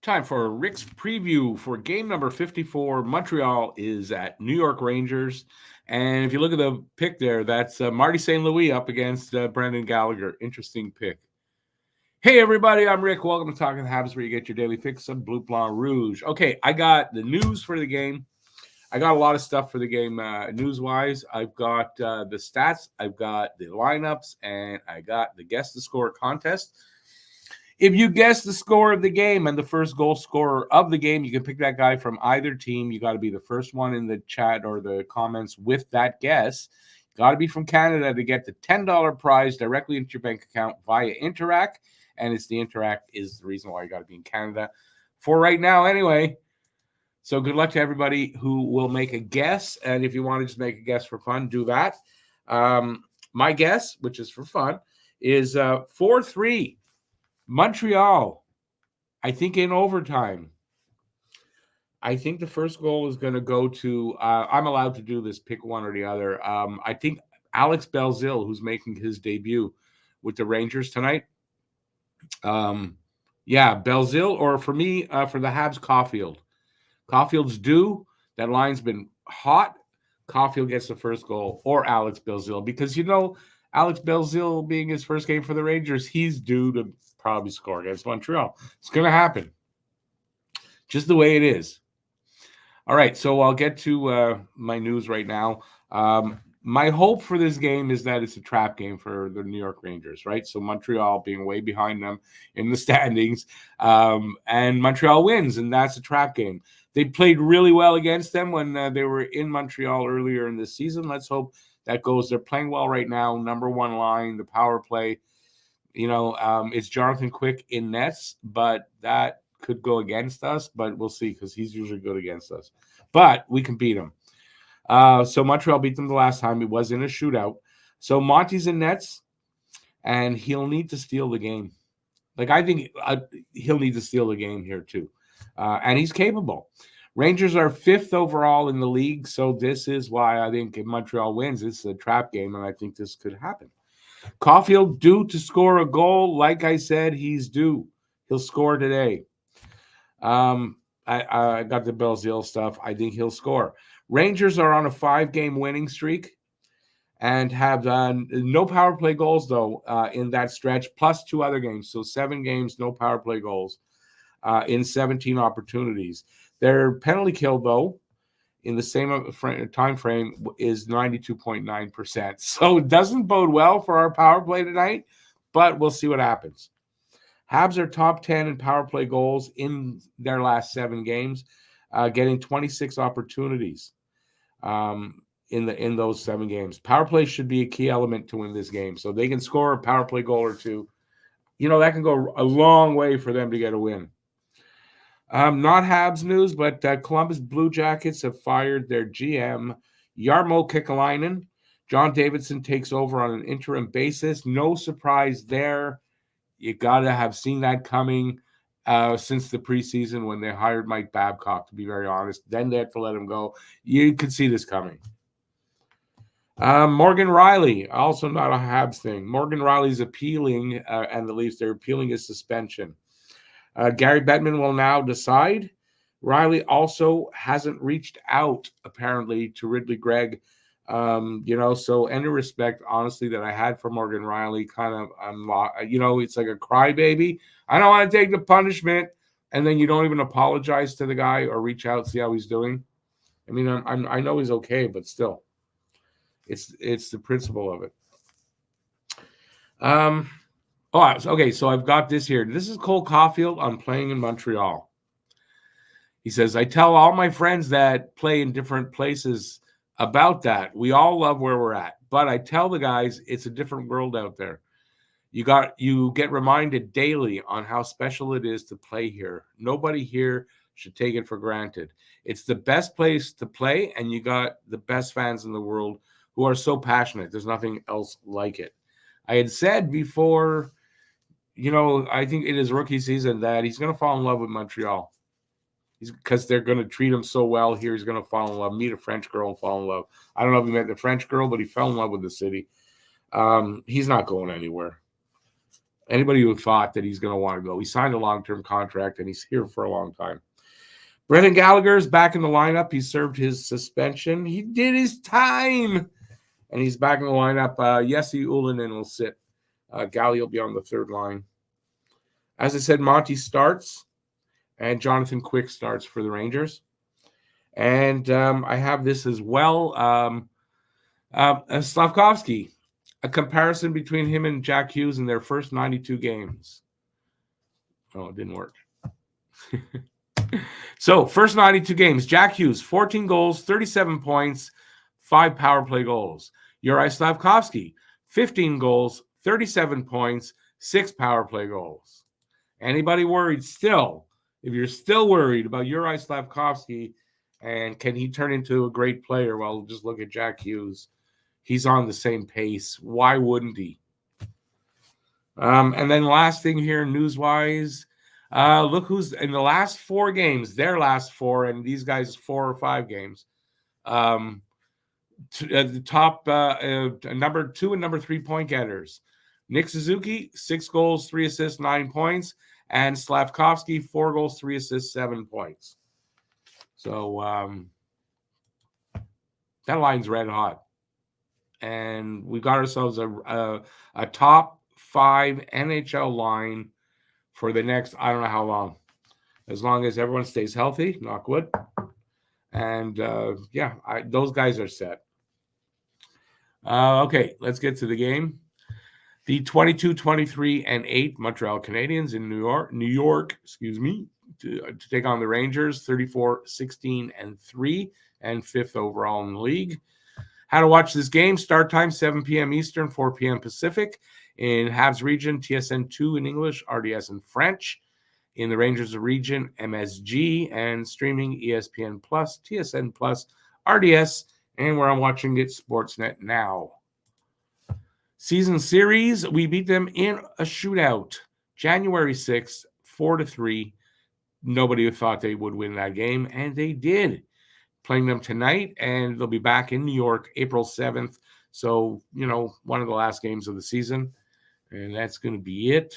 Time for Rick's preview for game number 54. Montreal is at New York Rangers. And if you look at the pick there, that's Marty St. Louis up against Brendan Gallagher. Interesting pick. Hey, everybody, I'm Rick. Welcome to Talking Habs, where you get your daily fix of Blue Blanc Rouge. Okay, I got the news for the game. I got a lot of stuff for the game news-wise. I've got the stats, I've got the lineups, and I got the Guess the Score contest. If you guess the score of the game and the first goal scorer of the game, you can pick that guy from either team. You got to be the first one in the chat or the comments with that guess. Got to be from Canada to get the $10 prize directly into your bank account via Interac. And it's the Interac is the reason why you got to be in Canada for right now anyway. So good luck to everybody who will make a guess. And if you want to just make a guess for fun, do that. My guess, which is for fun, is 4-3. Montreal, I think in overtime. I think the first goal is going to go to, I'm allowed to do this, pick one or the other. I think Alex Belzil, who's making his debut with the Rangers tonight. Belzil, or for me, for the Habs, Caulfield. Caulfield's due. That line's been hot. Caulfield gets the first goal, or Alex Belzil, because, Alex Belzil being his first game for the Rangers, he's due to probably score against Montreal. It's going to happen. Just the way it is. All right, so I'll get to my news right now. My hope for this game is that it's a trap game for the New York Rangers, right? So Montreal being way behind them in the standings, and Montreal wins, and that's a trap game. They played really well against them when they were in Montreal earlier in the season. Let's hope that goes. They're playing well right now. Number one line, the power play. It's Jonathan Quick in nets, but that could go against us. But we'll see, because he's usually good against us. But we can beat him. So Montreal beat them the last time. It was in a shootout. So Monty's in nets, and he'll need to steal the game. I think he'll need to steal the game here too. And he's capable. Rangers are 5th overall in the league, so this is why I think if Montreal wins, it's a trap game, and I think this could happen. Caulfield due to score a goal. Like I said, he's due. He'll score today. I got the Belzil stuff. I think he'll score. Rangers are on a 5-game winning streak and have no power play goals, though, in that stretch, plus 2 other games. So 7 games, no power play goals in 17 opportunities. Their penalty kill, though, in the same time frame is 92.9%. So it doesn't bode well for our power play tonight, but we'll see what happens. Habs are top 10 in power play goals in their last 7 games, getting 26 opportunities in those 7 games. Power play should be a key element to win this game. So they can score a power play goal or 2. That can go a long way for them to get a win. Not Habs news, but Columbus Blue Jackets have fired their GM, Jarmo Kekalainen. John Davidson takes over on an interim basis. No surprise there. You got to have seen that coming since the preseason when they hired Mike Babcock, to be very honest. Then they had to let him go. You could see this coming. Morgan Riley, also not a Habs thing. Morgan Riley's appealing, and the Leafs, they're appealing his suspension. Gary Bettman will now decide. Riley also hasn't reached out, apparently, to Ridley Gregg. So any respect, honestly, that I had for Morgan Riley, kind of, it's like a crybaby. I don't want to take the punishment, and then you don't even apologize to the guy or reach out, see how he's doing. I mean, I know he's okay, but still, it's the principle of it. Okay, so I've got this here. This is Cole Caulfield on playing in Montreal. He says, I tell all my friends that play in different places about that. We all love where we're at. But I tell the guys it's a different world out there. You get reminded daily on how special it is to play here. Nobody here should take it for granted. It's the best place to play, and you got the best fans in the world who are so passionate. There's nothing else like it. I had said before, I think in his rookie season that he's going to fall in love with Montreal. Because they're going to treat him so well here. He's going to fall in love, meet a French girl and fall in love. I don't know if he met the French girl, but he fell in love with the city. He's not going anywhere. Anybody who thought that he's going to want to go, he signed a long-term contract and he's here for a long time. Brendan Gallagher is back in the lineup. He served his suspension. He did his time, and he's back in the lineup. Jesse Ullinen will sit. Gally will be on the third line. As I said, Monty starts, and Jonathan Quick starts for the Rangers. And I have this as well. Slavkovsky, a comparison between him and Jack Hughes in their first 92 games. Oh, it didn't work. So, first 92 games, Jack Hughes, 14 goals, 37 points, 5 power play goals. Juraj Slavkovsky, 15 goals, 37 points, 6 power play goals. Anybody worried still? If you're still worried about Juraj Slavkovsky and can he turn into a great player, well, just look at Jack Hughes. He's on the same pace. Why wouldn't he? And then last thing here, news-wise, look who's in the last 4 games, their last 4, and these guys 4 or 5 games. The top number 2 and number 3 point getters. Nick Suzuki, 6 goals, 3 assists, 9 points. And Slavkovsky, 4 goals, 3 assists, 7 points. So that line's red hot. And we got ourselves a top 5 NHL line for the next, I don't know how long. As long as everyone stays healthy, knock wood. And those guys are set. Okay, let's get to the game. The 22, 23, and 8 Montreal Canadiens in New York, to take on the Rangers, 34, 16, and 3, and 5th overall in the league. How to watch this game, start time 7 p.m. Eastern, 4 p.m. Pacific. In Habs region, TSN 2 in English, RDS in French. In the Rangers region, MSG, and streaming ESPN+, TSN+, RDS, and where I'm watching it, Sportsnet Now. Season series, we beat them in a shootout. January 6th, 4-3. Nobody thought they would win that game, and they did. Playing them tonight, and they'll be back in New York April 7th. So, one of the last games of the season, and that's going to be it.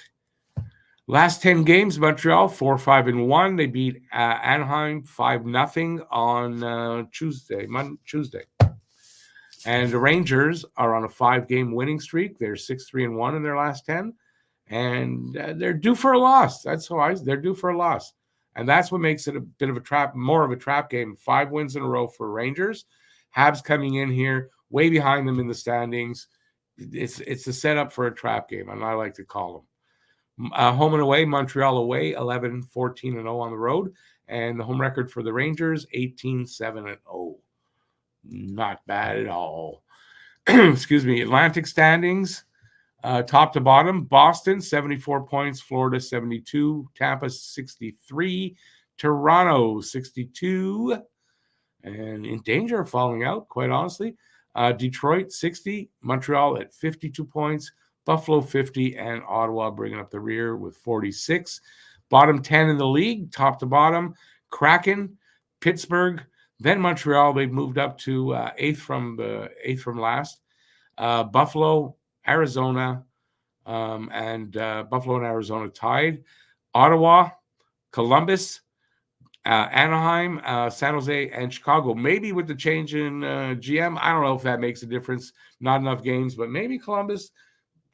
Last 10 games, Montreal 4-5-1. They beat Anaheim 5-0 on Tuesday. And the Rangers are on a 5-game winning streak. They're 6-3-1 in their last 10, and they're due for a loss. They're due for a loss. And that's what makes it a bit of a trap, more of a trap game. 5 wins in a row for Rangers. Habs coming in here, way behind them in the standings. It's a setup for a trap game, and I like to call them. Home and away, Montreal away, 11-14-0 on the road. And the home record for the Rangers, 18-7-0. Not bad at all. Excuse me. Atlantic standings, top to bottom. Boston, 74 points. Florida, 72. Tampa, 63. Toronto, 62. And in danger of falling out, quite honestly. Detroit, 60. Montreal at 52 points. Buffalo, 50. And Ottawa bringing up the rear with 46. Bottom 10 in the league, top to bottom. Kraken, Pittsburgh, then Montreal. They've moved up to eighth from last. Buffalo, Arizona, and Buffalo and Arizona tied. Ottawa, Columbus, Anaheim, San Jose, and Chicago. Maybe with the change in GM, I don't know if that makes a difference. Not enough games, but maybe Columbus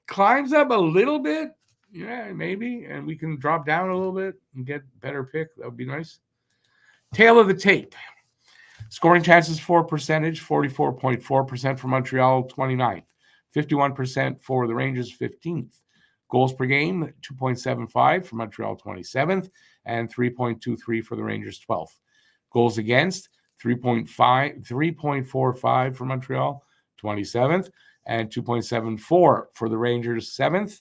climbs up a little bit. Yeah, maybe, and we can drop down a little bit and get better pick. That would be nice. Tail of the tape. Scoring chances for percentage, 44.4% for Montreal, 29th. 51% for the Rangers, 15th. Goals per game, 2.75 for Montreal, 27th. And 3.23 for the Rangers, 12th. Goals against, 3.45 for Montreal, 27th. And 2.74 for the Rangers, 7th.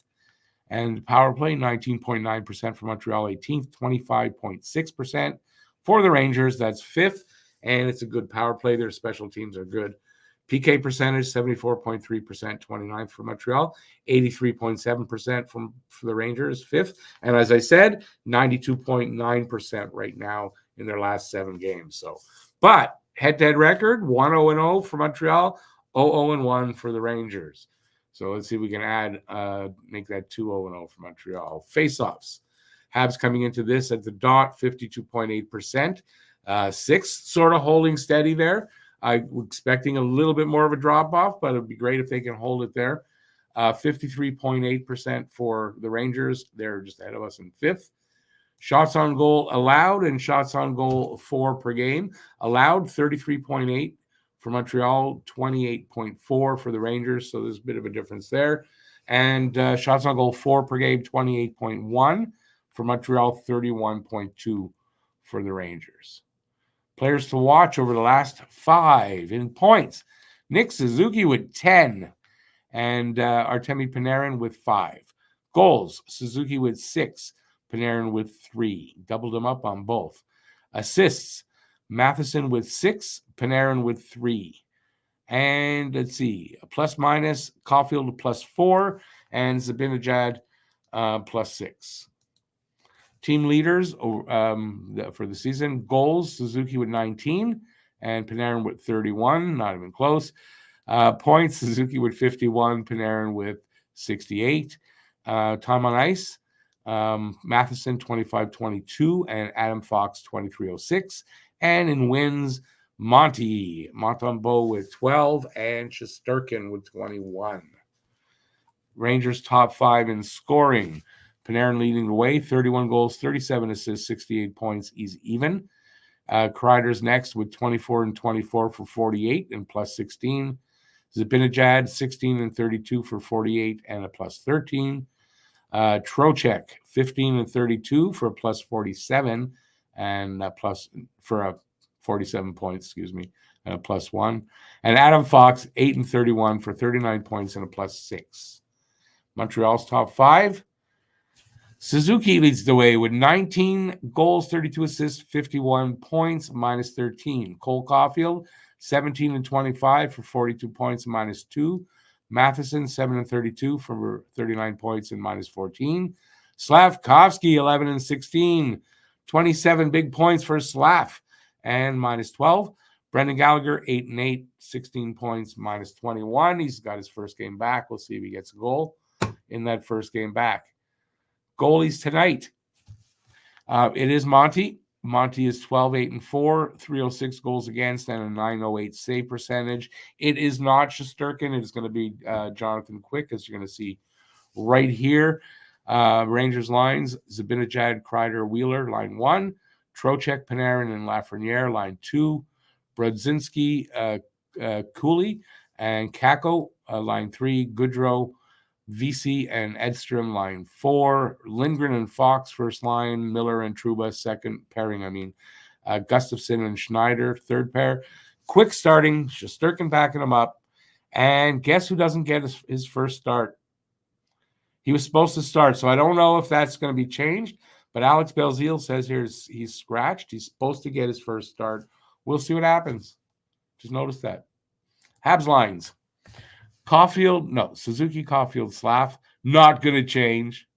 And power play, 19.9% for Montreal, 18th. 25.6% for the Rangers, that's 5th. And it's a good power play. Their special teams are good. PK percentage, 74.3%, 29th for Montreal, 83.7% for the Rangers, 5th. And as I said, 92.9% right now in their last 7 games. But head-to-head record, 1-0-0 for Montreal, 0-0-1 for the Rangers. So let's see if we can make that 2-0-0 for Montreal. Face-offs. Habs coming into this at the dot, 52.8%. Sixth, sort of holding steady there. I'm expecting a little bit more of a drop-off, but it would be great if they can hold it there. 53.8% for the Rangers. They're just ahead of us in fifth. Shots on goal allowed and shots on goal for per game. Allowed 33.8 for Montreal, 28.4 for the Rangers. So there's a bit of a difference there. And shots on goal for per game, 28.1 for Montreal, 31.2 for the Rangers. Players to watch over the last 5 in points. Nick Suzuki with 10 and Artemi Panarin with 5. Goals, Suzuki with 6, Panarin with 3. Doubled them up on both. Assists, Matheson with 6, Panarin with 3. And let's see, plus minus, Caulfield plus 4, and Zibanejad plus 6. Team leaders for the season, goals, Suzuki with 19, and Panarin with 31, not even close. Points, Suzuki with 51, Panarin with 68. Time on ice, Matheson 25-22 and Adam Fox 23-06. And in wins, Montembeault with 12 and Shesterkin with 21. Rangers top 5 in scoring. Panarin leading the way, 31 goals, 37 assists, 68 points. He's even. Kreider's next with 24 and 24 for 48 and plus 16. Zibanejad, 16 and 32 for 48 and a plus 13. Trocheck, 15 and 32 for a plus 47 and a plus for a 47 points, and a plus 1. And Adam Fox, 8 and 31 for 39 points and a plus 6. Montreal's top 5. Suzuki leads the way with 19 goals, 32 assists, 51 points, minus 13. Cole Caulfield, 17 and 25 for 42 points, minus 2. Matheson, 7 and 32 for 39 points and minus 14. Slavkovsky, 11 and 16, 27 big points for Slav and minus 12. Brendan Gallagher, 8 and 8, 16 points, minus 21. He's got his first game back. We'll see if he gets a goal in that first game back. Goalies tonight. It is Monty. Monty is 12, 8 and 4, 306 goals against, and a 908 save percentage. It is not Shesterkin. It is going to be Jonathan Quick, as you're going to see right here. Rangers lines: Zibanejad, Kreider, Wheeler, line 1. Trocheck, Panarin, and Lafreniere, line 2. Brodzinski, Cooley, and Kako, line 3. Goodrow, VC and Edstrom, line 4. Lindgren and Fox, first line. Miller and Trouba, second pairing. Gustafson and Schneider, third pair. Quick starting, Shesterkin backing him up. And guess who doesn't get his first start? He was supposed to start, so I don't know if that's going to be changed. But Alex Belzile says here he's scratched. He's supposed to get his first start. We'll see what happens. Just notice that. Habs lines. Suzuki, Caulfield, Slav. Not going to change.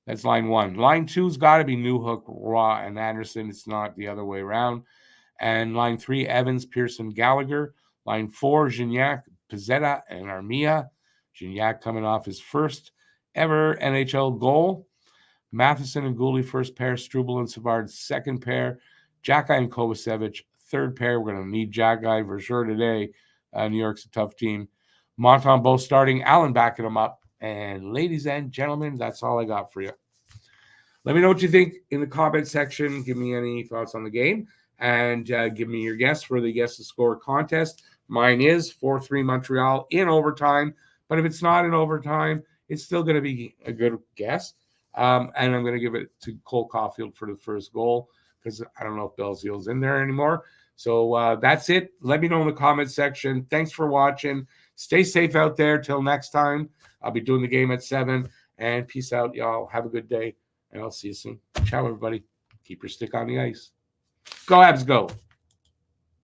That's line 1. Line 2's got to be Newhook, Raw, and Anderson. It's not the other way around. And line 3, Evans, Pearson, Gallagher. Line 4, Gignac, Pizzetta, and Armia. Gignac coming off his first ever NHL goal. Matheson and Gouley, first pair. Struble and Savard, second pair. Xhekaj and Kovacevic, third pair. We're going to need Xhekaj for sure today. New York's a tough team. Montembeault starting, Allen backing him up. And ladies and gentlemen, that's all I got for you. Let me know what you think in the comment section. Give me any thoughts on the game. And give me your guess for the Guess the Score contest. Mine is 4-3 Montreal in overtime. But if it's not in overtime, it's still going to be a good guess. And I'm going to give it to Cole Caulfield for the first goal because I don't know if Belzile's in there anymore. So that's it. Let me know in the comment section. Thanks for watching. Stay safe out there. Till next time. I'll be doing the game at 7. And peace out, y'all. Have a good day. And I'll see you soon. Ciao, everybody. Keep your stick on the ice. Go Habs, go.